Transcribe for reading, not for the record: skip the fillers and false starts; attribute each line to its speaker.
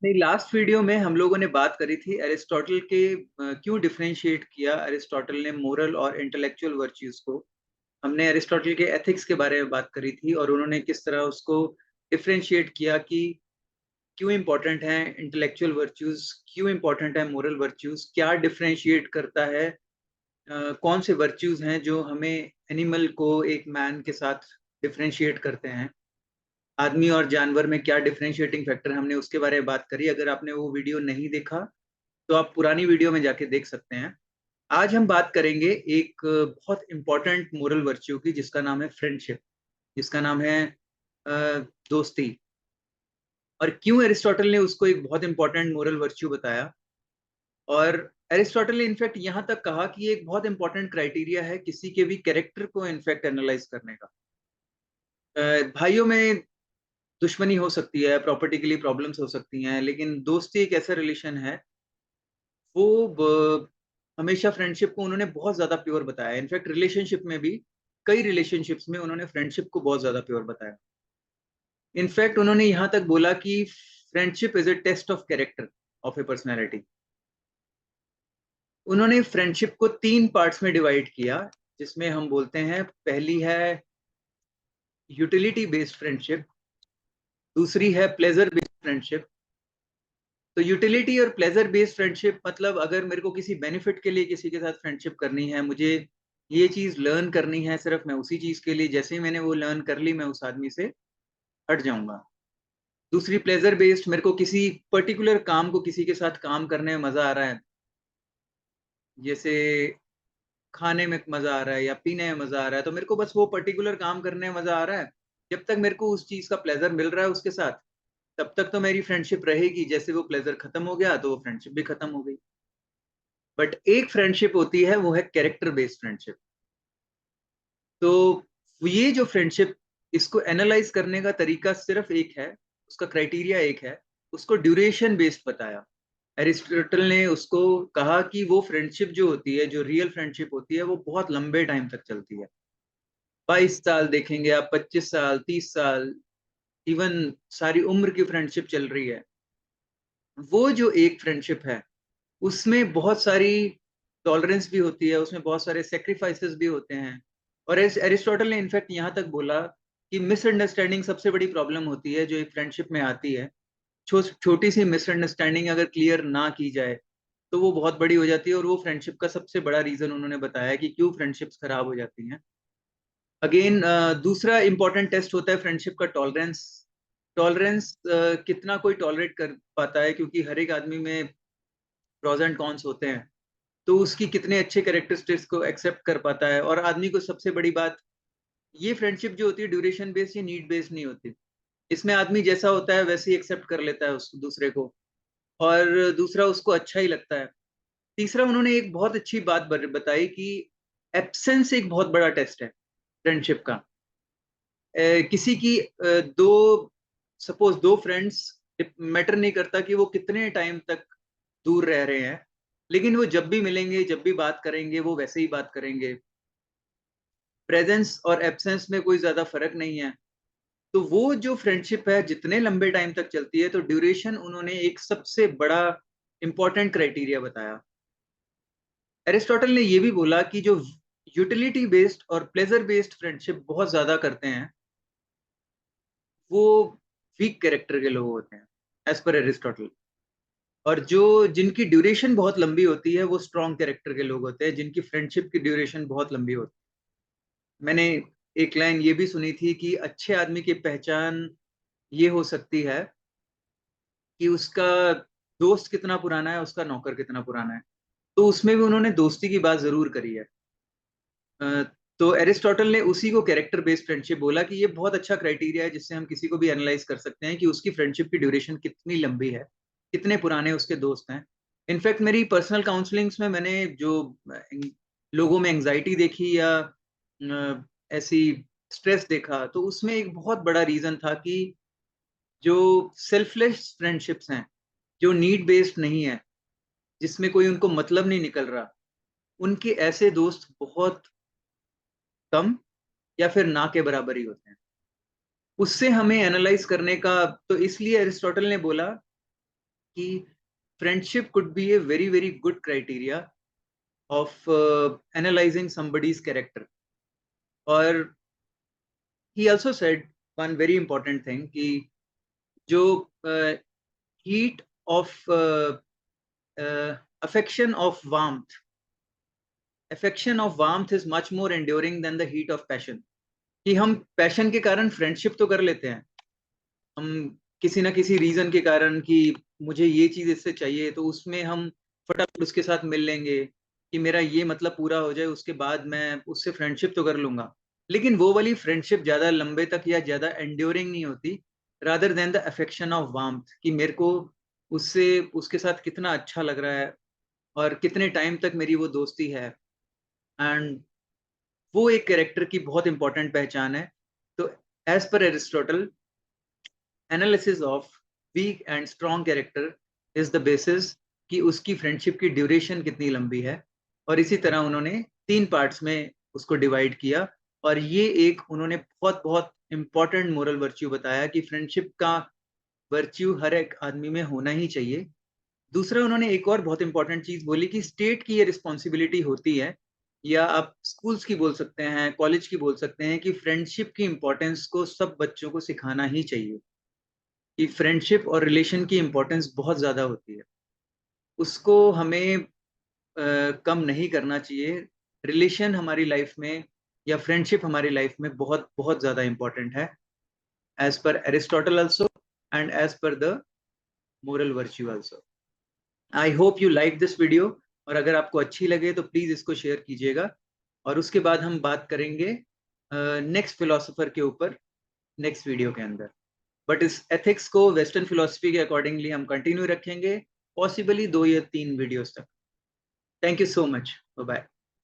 Speaker 1: नहीं, last video में हम लोगों ने बात करी थी अरिस्टोटल के क्यों डिफरेंशिएट किया अरिस्टोटल ने मोरल और इंटेलेक्चुअल वर्च्यूज को। हमने अरिस्टोटल के एथिक्स के बारे में बात करी थी और उन्होंने किस तरह उसको डिफरेंशिएट किया कि क्यों इंपॉर्टेंट है इंटेलेक्चुअल वर्च्यूज, क्यों इंपॉर्टेंट है मोरल वर्च्यूज, क्या डिफरेंशिएट करता है, कौन से वर्च्यूज हैं जो हमें एनिमल को एक मैन के साथ डिफरेंशिएट करते हैं, आदमी और जानवर में क्या डिफरेंशिएटिंग फैक्टर, हमने उसके बारे में बात करी। अगर आपने वो वीडियो नहीं देखा तो आप पुरानी वीडियो में जाके देख सकते हैं। आज हम बात करेंगे एक बहुत इंपॉर्टेंट मोरल वर्च्यू की जिसका नाम है फ्रेंडशिप, जिसका नाम है दोस्ती, और क्यों एरिस्टोटल ने उसको एक बहुत इंपॉर्टेंट मोरल वर्च्यू बताया। और एरिस्टोटल ने इनफैक्ट यहाँ तक कहा कि ये एक बहुत इंपॉर्टेंट क्राइटेरिया है किसी के भी कैरेक्टर को इनफैक्ट एनालाइज करने का। भाइयों में दुश्मनी हो सकती है, प्रॉपर्टी के लिए प्रॉब्लम्स हो सकती हैं, लेकिन दोस्ती एक ऐसा रिलेशन है, वो हमेशा फ्रेंडशिप को उन्होंने बहुत ज्यादा प्योर बताया। इनफैक्ट रिलेशनशिप में भी, कई रिलेशनशिप्स में उन्होंने फ्रेंडशिप को बहुत ज्यादा प्योर बताया। इनफैक्ट उन्होंने यहाँ तक बोला कि friendship is a test of character of a personality. उन्होंने फ्रेंडशिप को तीन पार्ट्स में डिवाइड किया, जिसमें हम बोलते हैं पहली है यूटिलिटी बेस्ड फ्रेंडशिप, दूसरी है प्लेजर बेस्ड फ्रेंडशिप। तो यूटिलिटी और प्लेजर बेस्ड फ्रेंडशिप मतलब अगर मेरे को किसी बेनिफिट के लिए किसी के साथ फ्रेंडशिप करनी है, मुझे ये चीज लर्न करनी है, सिर्फ मैं उसी चीज के लिए, जैसे ही मैंने वो लर्न कर ली मैं उस आदमी से हट जाऊंगा। दूसरी प्लेजर बेस्ड, मेरे को किसी पर्टिकुलर काम को किसी के साथ काम करने में मजा आ रहा है, जैसे खाने में मजा आ रहा है या पीने में मजा आ रहा है, तो मेरे को बस वो पर्टिकुलर काम करने में मजा आ रहा है। जब तक मेरे को उस चीज का प्लेजर मिल रहा है उसके साथ, तब तक तो मेरी फ्रेंडशिप रहेगी। जैसे वो प्लेजर खत्म हो गया तो वो फ्रेंडशिप भी खत्म हो गई। बट एक फ्रेंडशिप होती है, वो है कैरेक्टर बेस्ड फ्रेंडशिप। तो ये जो फ्रेंडशिप, इसको एनालाइज करने का तरीका सिर्फ एक है, उसका क्राइटेरिया एक है, उसको ड्यूरेशन बेस्ड बताया। एरिस्टोटल ने उसको कहा कि वो फ्रेंडशिप जो होती है, जो रियल फ्रेंडशिप होती है, वो बहुत लंबे टाइम तक चलती है। 22 साल देखेंगे आप, 25 साल, 30 साल, इवन सारी उम्र की फ्रेंडशिप चल रही है। वो जो एक फ्रेंडशिप है, उसमें बहुत सारी टॉलरेंस भी होती है, उसमें बहुत सारे सेक्रीफाइसेस भी होते हैं। और एरिस्टोटल ने इनफैक्ट यहाँ तक बोला कि मिसअंडरस्टैंडिंग सबसे बड़ी प्रॉब्लम होती है जो एक फ्रेंडशिप में आती है। छोटी सी मिसअंडरस्टैंडिंग अगर क्लियर ना की जाए तो वो बहुत बड़ी हो जाती है, और वो फ्रेंडशिप का सबसे बड़ा रीजन उन्होंने बताया कि क्यों फ्रेंडशिप्स खराब हो जाती हैं। अगेन दूसरा इंपॉर्टेंट टेस्ट होता है फ्रेंडशिप का टॉलरेंस। टॉलरेंस कितना कोई टॉलरेट कर पाता है, क्योंकि हर एक आदमी में प्रोज एंड कॉन्स होते हैं, तो उसकी कितने अच्छे कैरेक्टरिस्टिक्स को एक्सेप्ट कर पाता है। और आदमी को सबसे बड़ी बात, ये फ्रेंडशिप जो होती है ड्यूरेशन बेस्ड या नीड बेस्ड नहीं होती। इसमें आदमी जैसा होता है वैसे ही एक्सेप्ट कर लेता है उस दूसरे को, और दूसरा उसको अच्छा ही लगता है। तीसरा, उन्होंने एक बहुत अच्छी बात बताई कि एब्सेंस एक बहुत बड़ा टेस्ट है फ्रेंडशिप का। किसी की दो, सपोज दो फ्रेंड्स, मैटर नहीं करता कि वो कितने टाइम तक दूर रह रहे हैं, लेकिन वो जब भी मिलेंगे, जब भी बात करेंगे, वो वैसे ही बात करेंगे। प्रेजेंस और एब्सेंस में कोई ज्यादा फर्क नहीं है। तो वो जो फ्रेंडशिप है जितने लंबे टाइम तक चलती है, तो ड्यूरेशन उन्होंने एक सबसे बड़ा इंपॉर्टेंट क्राइटेरिया बताया। एरिस्टोटल ने ये भी बोला कि जो यूटिलिटी बेस्ड और प्लेजर बेस्ड फ्रेंडशिप बहुत ज्यादा करते हैं, वो वीक कैरेक्टर के लोग होते हैं एज पर एरिस्टोटल। और जो जिनकी ड्यूरेशन बहुत लंबी होती है, वो स्ट्रॉन्ग कैरेक्टर के लोग होते हैं, जिनकी फ्रेंडशिप की ड्यूरेशन बहुत लंबी होती है। मैंने एक लाइन ये भी सुनी थी कि अच्छे आदमी की पहचान ये हो सकती है कि उसका दोस्त कितना पुराना है, उसका नौकर कितना पुराना है। तो उसमें भी उन्होंने दोस्ती की बात जरूर करी है। अ, तो एरिस्टोटल ने उसी को कैरेक्टर बेस्ड फ्रेंडशिप बोला कि ये बहुत अच्छा क्राइटेरिया है जिससे हम किसी को भी एनालाइज कर सकते हैं कि उसकी फ्रेंडशिप की ड्यूरेशन कितनी लंबी है, कितने पुराने उसके दोस्त हैं। इनफैक्ट मेरी पर्सनल काउंसलिंग्स में मैंने जो लोगों में एंजाइटी देखी या ऐसी स्ट्रेस देखा, तो उसमें एक बहुत बड़ा रीजन था कि जो सेल्फलेस फ्रेंडशिप्स हैं, जो नीड बेस्ड नहीं है, जिसमें कोई उनको मतलब नहीं निकल रहा, उनके ऐसे दोस्त बहुत कम या फिर ना के बराबर ही होते हैं। उससे हमें एनालाइज करने का, तो इसलिए अरिस्टोटल ने बोला कि friendship could be a very very good criteria of analyzing somebody's character. और he also said one very important thing कि जो heat of affection of warmth is much more enduring than the heat of passion. कि हम passion के कारण friendship तो कर लेते हैं, हम किसी ना किसी रीजन के कारण कि मुझे ये चीज इससे चाहिए तो उसमें हम फटाफट उसके साथ मिल लेंगे कि मेरा ये मतलब पूरा हो जाए, उसके बाद मैं उससे फ्रेंडशिप तो कर लूंगा, लेकिन वो वाली फ्रेंडशिप ज्यादा लंबे तक या ज्यादा एंड्योरिंग नहीं होती, rather than the affection of warmth, कि मेरे को उससे उसके साथ कितना अच्छा लग रहा है और कितने टाइम तक मेरी वो दोस्ती है। एंड वो एक कैरेक्टर की बहुत इंपॉर्टेंट पहचान है। तो as per Aristotle, analysis of weak and strong character is the basis कि उसकी फ्रेंडशिप की ड्यूरेशन कितनी लंबी है। और इसी तरह उन्होंने 3 पार्ट्स में उसको डिवाइड किया, और ये एक उन्होंने बहुत बहुत इंपॉर्टेंट मोरल वर्च्यू बताया कि फ्रेंडशिप का वर्च्यू हर एक आदमी में होना ही चाहिए। दूसरा उन्होंने एक और बहुत इंपॉर्टेंट चीज बोली कि स्टेट की ये रिस्पॉन्सिबिलिटी होती है, या आप स्कूल्स की बोल सकते हैं, कॉलेज की बोल सकते हैं, कि फ्रेंडशिप की इंपॉर्टेंस को सब बच्चों को सिखाना ही चाहिए, कि फ्रेंडशिप और रिलेशन की इंपॉर्टेंस बहुत ज्यादा होती है, उसको हमें कम नहीं करना चाहिए। रिलेशन हमारी लाइफ में या फ्रेंडशिप हमारी लाइफ में बहुत बहुत ज्यादा इंपॉर्टेंट है, as per Aristotle also and as per the moral virtue also. I hope you like this video, और अगर आपको अच्छी लगे तो प्लीज इसको शेयर कीजिएगा। और उसके बाद हम बात करेंगे नेक्स्ट फिलोसोफर के ऊपर नेक्स्ट वीडियो के अंदर। बट इस एथिक्स को वेस्टर्न फिलोसफी के अकॉर्डिंगली हम कंटिन्यू रखेंगे, पॉसिबली 2 या 3 वीडियोस तक। Thank you so much, bye bye.